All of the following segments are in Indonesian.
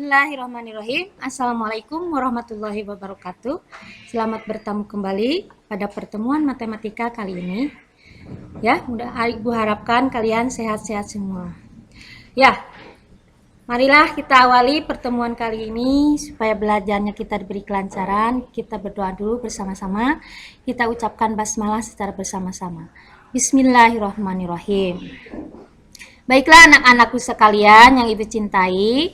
Bismillahirrahmanirrahim. Assalamualaikum warahmatullahi wabarakatuh. Selamat bertemu kembali pada pertemuan matematika kali ini. Ya, Ibu harapkan kalian sehat-sehat semua. Ya, marilah kita awali pertemuan kali ini supaya belajarnya kita diberi kelancaran. Kita berdoa dulu bersama-sama. Kita ucapkan basmalah secara bersama-sama. Bismillahirrahmanirrahim. Baiklah anak-anakku sekalian yang Ibu cintai,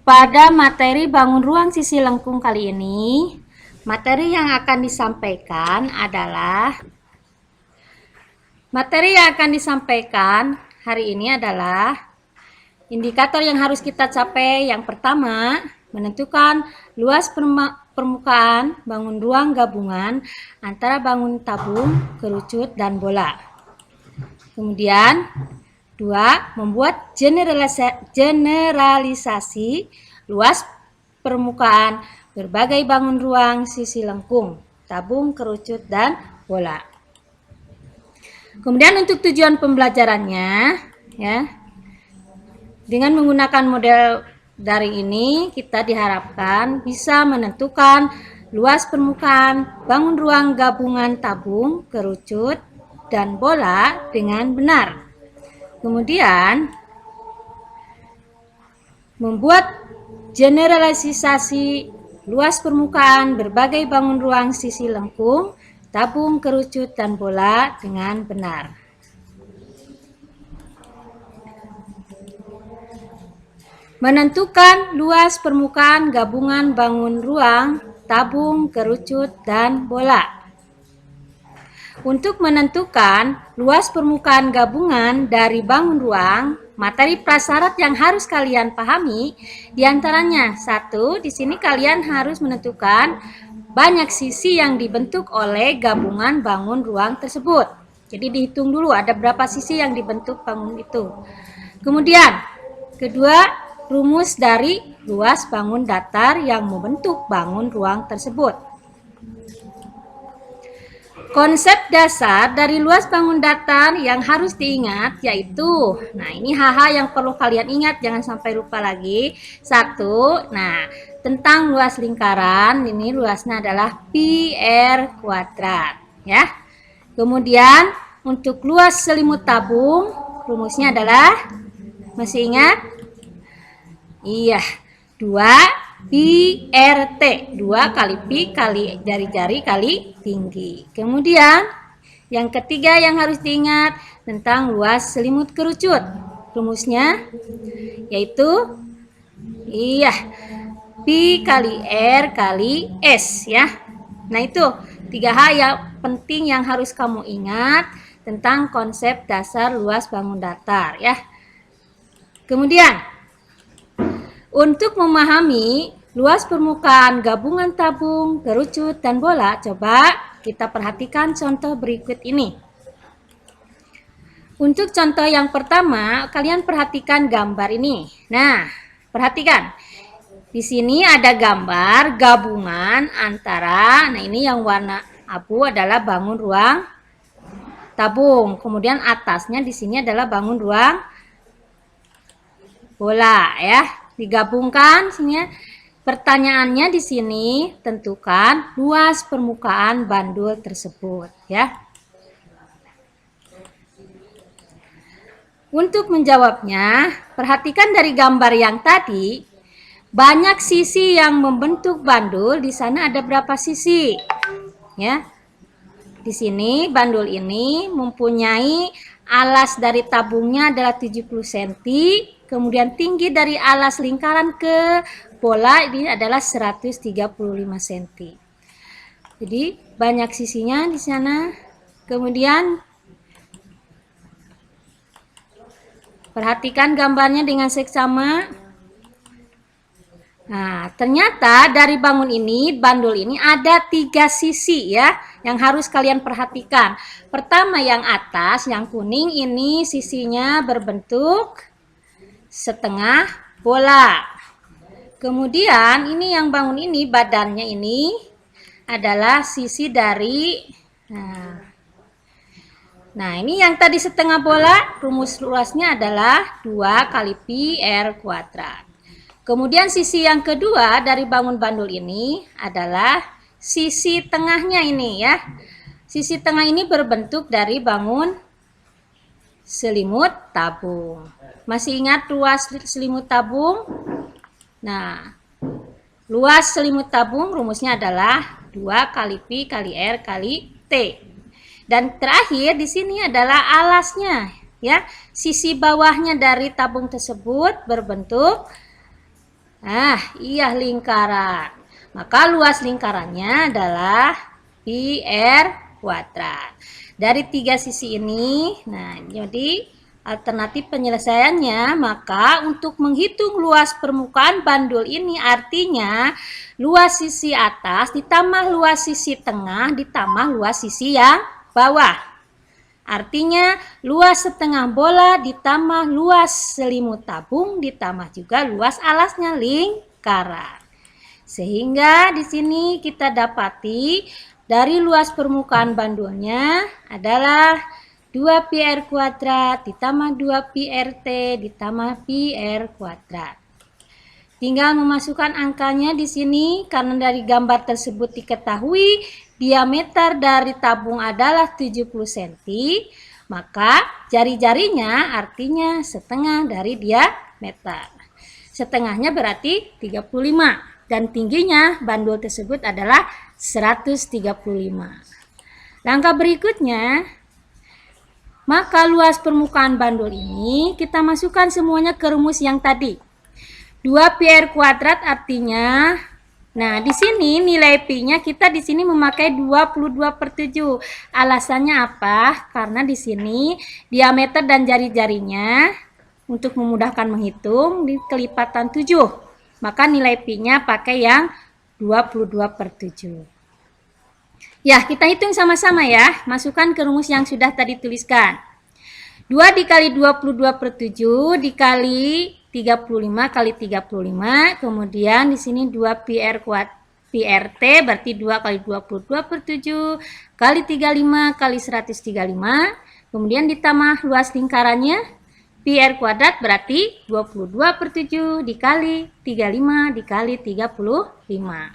pada materi bangun ruang sisi lengkung kali ini, materi yang akan disampaikan hari ini adalah indikator yang harus kita capai. Yang pertama, menentukan luas permukaan bangun ruang gabungan antara bangun tabung, kerucut, dan bola. Kemudian, 2. Membuat generalisasi luas permukaan berbagai bangun ruang sisi lengkung, tabung, kerucut, dan bola. Kemudian untuk tujuan pembelajarannya, ya, dengan menggunakan model daring ini kita diharapkan bisa menentukan luas permukaan bangun ruang gabungan tabung, kerucut, dan bola dengan benar. Kemudian, membuat generalisasi luas permukaan berbagai bangun ruang sisi lengkung, tabung, kerucut, dan bola dengan benar. Menentukan luas permukaan gabungan bangun ruang, tabung, kerucut, dan bola. Untuk menentukan luas permukaan gabungan dari bangun ruang, materi prasyarat yang harus kalian pahami diantaranya, 1. Di sini kalian harus menentukan banyak sisi yang dibentuk oleh gabungan bangun ruang tersebut. Jadi dihitung dulu ada berapa sisi yang dibentuk bangun itu. Kemudian, kedua, rumus dari luas bangun datar yang membentuk bangun ruang tersebut. Konsep dasar dari luas bangun datar yang harus diingat yaitu, nah ini hal-hal yang perlu kalian ingat, jangan sampai lupa lagi. 1, nah tentang luas lingkaran, ini luasnya adalah pi r kuadrat, ya. Kemudian untuk luas selimut tabung, rumusnya adalah, masih ingat? Iya, 2 pi RT, 2 kali pi kali jari-jari kali tinggi. Kemudian yang ketiga yang harus diingat tentang luas selimut kerucut. Rumusnya yaitu pi kali R kali S, ya. Nah, itu 3 hal yang penting yang harus kamu ingat tentang konsep dasar luas bangun datar, ya. Kemudian untuk memahami luas permukaan gabungan tabung, kerucut, dan bola, coba kita perhatikan contoh berikut ini. Untuk contoh yang pertama, kalian perhatikan gambar ini. Nah, perhatikan. Di sini ada gambar gabungan antara, nah ini yang warna abu adalah bangun ruang tabung. Kemudian atasnya di sini adalah bangun ruang bola, ya. Digabungkan sini. Pertanyaannya di sini tentukan luas permukaan bandul tersebut, ya. Untuk menjawabnya, perhatikan dari gambar yang tadi, banyak sisi yang membentuk bandul. Di sana ada berapa sisi? Ya. Di sini bandul ini mempunyai alas dari tabungnya adalah 70 cm, kemudian tinggi dari alas lingkaran ke bola ini adalah 135 cm. Jadi banyak sisinya di sana. Kemudian perhatikan gambarnya dengan seksama. Nah, ternyata dari bangun ini, bandul ini ada 3 sisi, ya, yang harus kalian perhatikan. Pertama yang atas, yang kuning ini sisinya berbentuk setengah bola. Kemudian ini yang bangun ini, badannya ini adalah sisi dari, nah ini yang tadi setengah bola, rumus luasnya adalah 2 kali pi r kuadrat. Kemudian sisi yang kedua dari bangun bandul ini adalah sisi tengahnya ini ya. Sisi tengah ini berbentuk dari bangun selimut tabung. Masih ingat luas selimut tabung? Nah, luas selimut tabung rumusnya adalah 2 kali Pi kali R kali T. Dan terakhir di sini adalah alasnya ya. Sisi bawahnya dari tabung tersebut berbentuk lingkaran. Maka luas lingkarannya adalah Pi R kuadrat. Dari 3 sisi ini, jadi alternatif penyelesaiannya, maka untuk menghitung luas permukaan bandul ini artinya luas sisi atas ditambah luas sisi tengah ditambah luas sisi yang bawah. Artinya luas setengah bola ditambah luas selimut tabung ditambah juga luas alasnya lingkaran. Sehingga di sini kita dapati dari luas permukaan bandulnya adalah 2 Pi R kuadrat ditambah 2 Pi RT ditambah Pi R kuadrat. Tinggal memasukkan angkanya di sini karena dari gambar tersebut diketahui diameter dari tabung adalah 70 cm, maka jari-jarinya artinya setengah dari diameter. Setengahnya berarti 35 dan tingginya bandul tersebut adalah 135. Langkah berikutnya, maka luas permukaan bandul ini kita masukkan semuanya ke rumus yang tadi. 2 Pi R kuadrat artinya, di sini nilai Pi-nya kita di sini memakai 22/7. Alasannya apa? Karena di sini diameter dan jari-jarinya untuk memudahkan menghitung di kelipatan 7. Maka nilai Pi-nya pakai yang 22/7. Ya, kita hitung sama-sama ya. Masukkan ke rumus yang sudah tadi tuliskan. 2 dikali 22/7 dikali 35 kali 35. Kemudian di sini 2 Pi RT berarti 2 kali 22/7 kali 35 kali 135. Kemudian ditambah luas lingkarannya Pi R kuadrat berarti 22/7 dikali 35 dikali 35.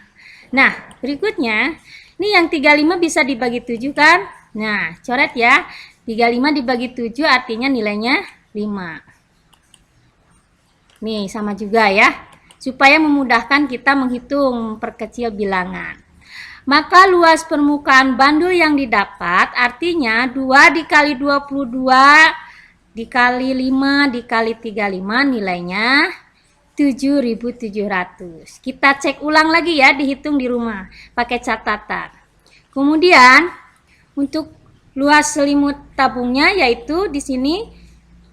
Nah, berikutnya, ini yang 35 bisa dibagi 7 kan? Nah, coret ya. 35 dibagi 7 artinya nilainya 5. Nih, sama juga ya. Supaya memudahkan kita menghitung, perkecil bilangan. Maka luas permukaan bandul yang didapat artinya 2 dikali 22 dikali 5 dikali 35 nilainya 7.700. Kita cek ulang lagi ya, dihitung di rumah pakai catatan. Kemudian untuk luas selimut tabungnya yaitu di sini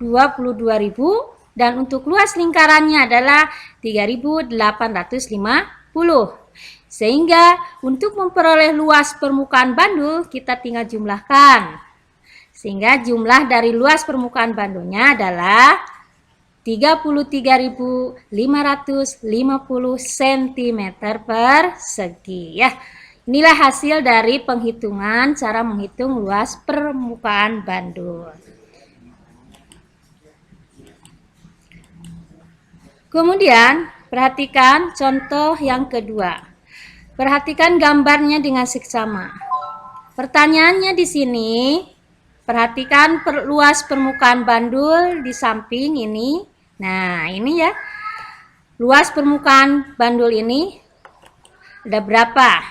22.000 dan untuk luas lingkarannya adalah 3.850. Sehingga untuk memperoleh luas permukaan bandul kita tinggal jumlahkan. Sehingga jumlah dari luas permukaan bandulnya adalah 33.550 cm persegi ya. Inilah hasil dari penghitungan cara menghitung luas permukaan bandul. Kemudian perhatikan contoh yang kedua. Perhatikan gambarnya dengan seksama. Pertanyaannya di sini, perhatikan luas permukaan bandul di samping ini. Nah, ini ya. Luas permukaan bandul ini ada berapa?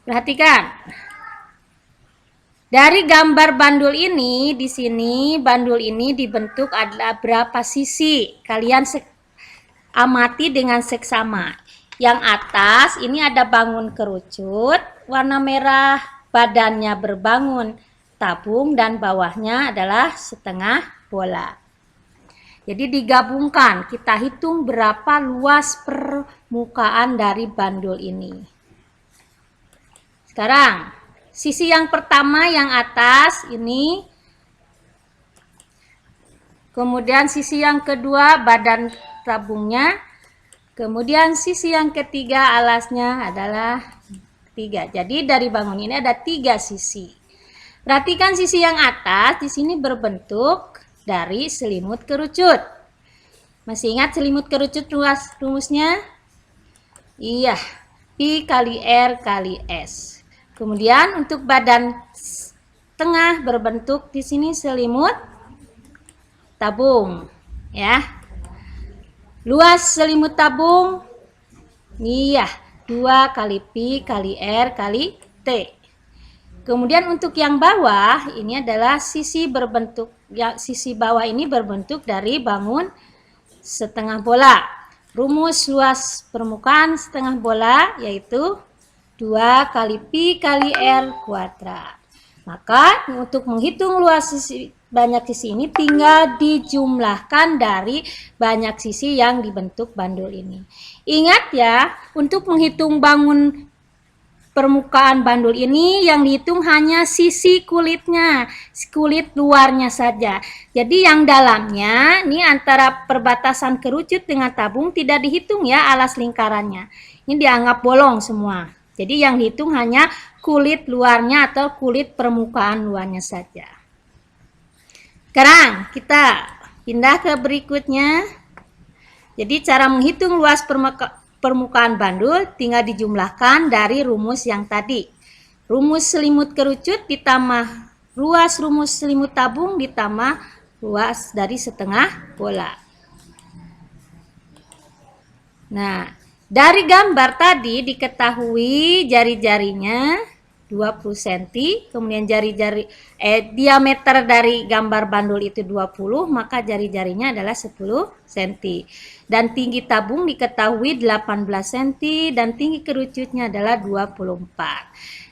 Perhatikan. Dari gambar bandul ini, di sini bandul ini dibentuk ada berapa sisi? Kalian amati dengan seksama. Yang atas ini ada bangun kerucut, warna merah, badannya berbangun tabung dan bawahnya adalah setengah bola. Jadi digabungkan, kita hitung berapa luas permukaan dari bandul ini. Sekarang, sisi yang pertama yang atas ini, kemudian sisi yang kedua badan tabungnya, kemudian sisi yang ketiga alasnya adalah 3. Jadi dari bangun ini ada 3 sisi. Perhatikan sisi yang atas di sini berbentuk dari selimut kerucut. Masih ingat selimut kerucut rumusnya? Iya, Pi kali R kali S. Kemudian untuk badan tengah berbentuk di sini selimut tabung, ya. Luas selimut tabung, iya, 2 kali Pi kali R kali T. Kemudian untuk yang bawah ini adalah sisi berbentuk, ya, sisi bawah ini berbentuk dari bangun setengah bola. Rumus luas permukaan setengah bola yaitu 2 kali Pi kali R kuadrat. Maka untuk menghitung luas banyak sisi ini tinggal dijumlahkan dari banyak sisi yang dibentuk bandul ini. Ingat ya, untuk menghitung bangun permukaan bandul ini yang dihitung hanya sisi kulitnya, kulit luarnya saja. Jadi yang dalamnya, ini antara perbatasan kerucut dengan tabung tidak dihitung ya alas lingkarannya. Ini dianggap bolong semua. Jadi yang dihitung hanya kulit luarnya atau kulit permukaan luarnya saja. Sekarang kita pindah ke berikutnya. Jadi cara menghitung luas permukaan bandul tinggal dijumlahkan dari rumus yang tadi. Rumus selimut kerucut ditambah luas rumus selimut tabung ditambah luas dari setengah bola. Nah, dari gambar tadi diketahui jari-jarinya 20 cm, kemudian diameter dari gambar bandul itu 20, maka jari-jarinya adalah 10 cm. Dan tinggi tabung diketahui 18 cm dan tinggi kerucutnya adalah 24.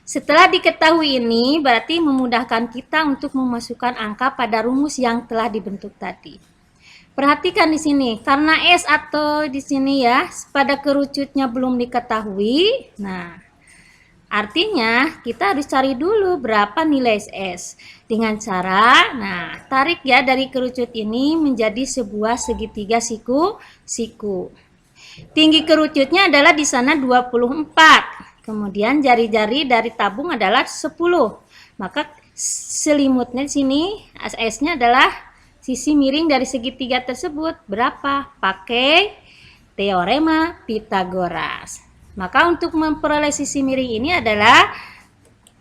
Setelah diketahui ini, berarti memudahkan kita untuk memasukkan angka pada rumus yang telah dibentuk tadi. Perhatikan di sini, karena S atau di sini ya, pada kerucutnya belum diketahui. Nah, artinya kita harus cari dulu berapa nilai S. Dengan cara, nah, tarik ya dari kerucut ini menjadi sebuah segitiga siku. Tinggi kerucutnya adalah di sana 24. Kemudian jari-jari dari tabung adalah 10. Maka selimutnya di sini S-nya adalah sisi miring dari segitiga tersebut. Berapa? Pakai teorema Pythagoras. Maka untuk memperoleh sisi miring ini adalah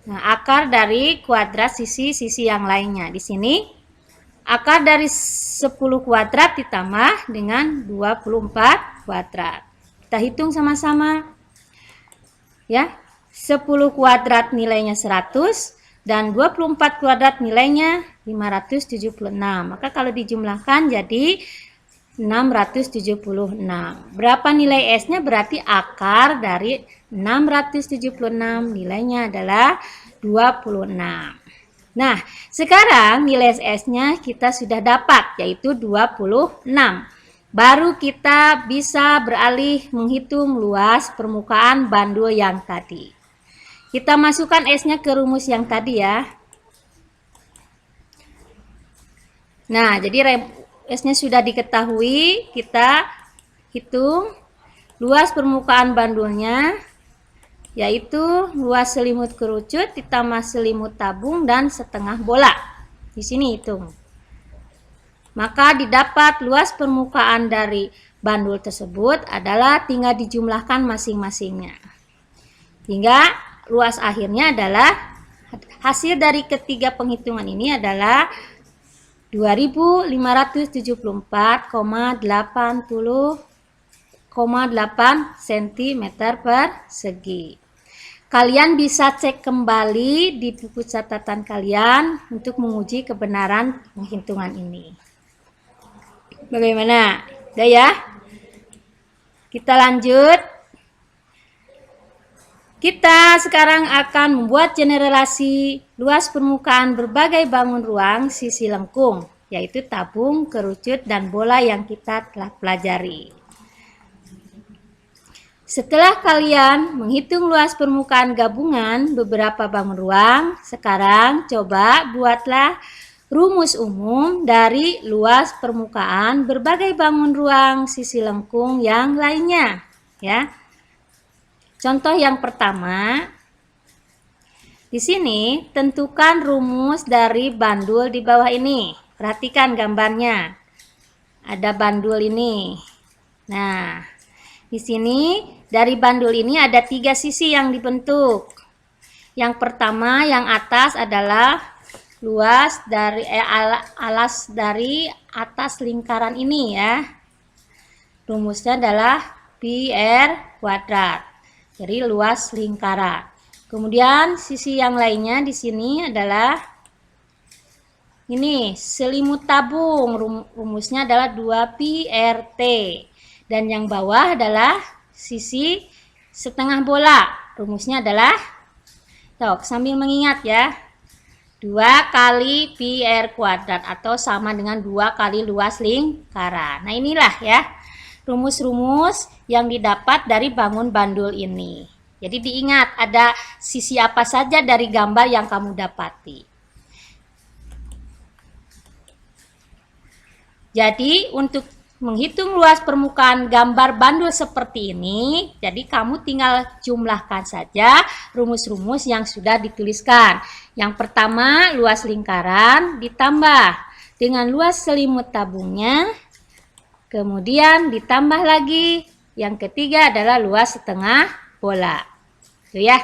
akar dari kuadrat sisi-sisi yang lainnya. Di sini akar dari 10 kuadrat ditambah dengan 24 kuadrat. Kita hitung sama-sama. Ya, 10 kuadrat nilainya 100 dan 24 kuadrat nilainya 576. Maka kalau dijumlahkan jadi 676. Berapa nilai S-nya? Berarti akar dari 676 nilainya adalah 26. Nah, sekarang nilai S-nya kita sudah dapat yaitu 26. Baru kita bisa beralih menghitung luas permukaan bandul yang tadi. Kita masukkan S-nya ke rumus yang tadi ya. Nah, jadi S-nya sudah diketahui, kita hitung luas permukaan bandulnya, yaitu luas selimut kerucut ditambah selimut tabung dan setengah bola. Di sini hitung. Maka didapat luas permukaan dari bandul tersebut adalah tinggal dijumlahkan masing-masingnya. Hingga luas akhirnya adalah, hasil dari ketiga penghitungan ini adalah 2574,8 cm persegi. Kalian bisa cek kembali di buku catatan kalian untuk menguji kebenaran penghitungan ini. Bagaimana? Udah ya? Kita lanjut. Kita sekarang akan membuat generalisasi luas permukaan berbagai bangun ruang sisi lengkung, yaitu tabung, kerucut, dan bola yang kita telah pelajari. Setelah kalian menghitung luas permukaan gabungan beberapa bangun ruang, sekarang coba buatlah rumus umum dari luas permukaan berbagai bangun ruang sisi lengkung yang lainnya, ya. Contoh yang pertama, di sini tentukan rumus dari bandul di bawah ini. Perhatikan gambarnya. ada bandul ini. Nah, di sini dari bandul ini ada 3 sisi yang dibentuk. Yang pertama, yang atas adalah luas dari alas dari atas lingkaran ini ya. Rumusnya adalah pi r kuadrat. Jadi luas lingkaran. Kemudian sisi yang lainnya di sini adalah ini selimut tabung. Rumusnya adalah 2 pi rt. Dan yang bawah adalah sisi setengah bola. Rumusnya adalah, sambil mengingat ya, 2 kali pi r kuadrat atau sama dengan 2 kali luas lingkaran. Nah inilah ya rumus-rumus yang didapat dari bangun bandul ini. Jadi diingat ada sisi apa saja dari gambar yang kamu dapati. Jadi untuk menghitung luas permukaan gambar bandul seperti ini, jadi kamu tinggal jumlahkan saja rumus-rumus yang sudah dituliskan. Yang pertama, luas lingkaran ditambah dengan luas selimut tabungnya, kemudian ditambah lagi yang ketiga adalah luas setengah bola. Tuh ya.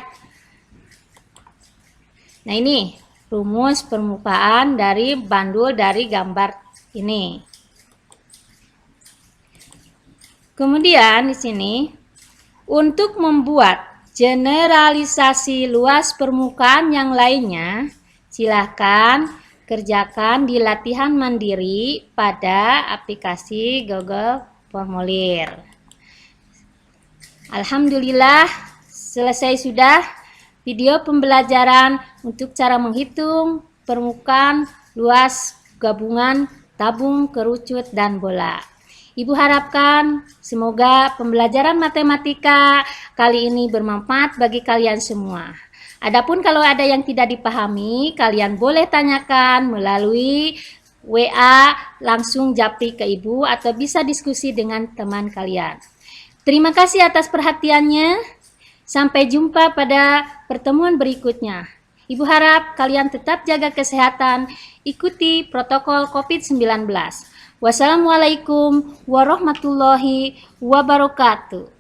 Nah ini rumus permukaan dari bandul dari gambar ini. Kemudian di sini untuk membuat generalisasi luas permukaan yang lainnya, silakan kerjakan di latihan mandiri pada aplikasi Google Formulir. Alhamdulillah selesai sudah video pembelajaran untuk cara menghitung permukaan luas gabungan tabung, kerucut, dan bola. Ibu harapkan semoga pembelajaran matematika kali ini bermanfaat bagi kalian semua. Adapun kalau ada yang tidak dipahami, kalian boleh tanyakan melalui WA, langsung japri ke Ibu atau bisa diskusi dengan teman kalian. Terima kasih atas perhatiannya. Sampai jumpa pada pertemuan berikutnya. Ibu harap kalian tetap jaga kesehatan, ikuti protokol COVID-19. Wassalamualaikum warahmatullahi wabarakatuh.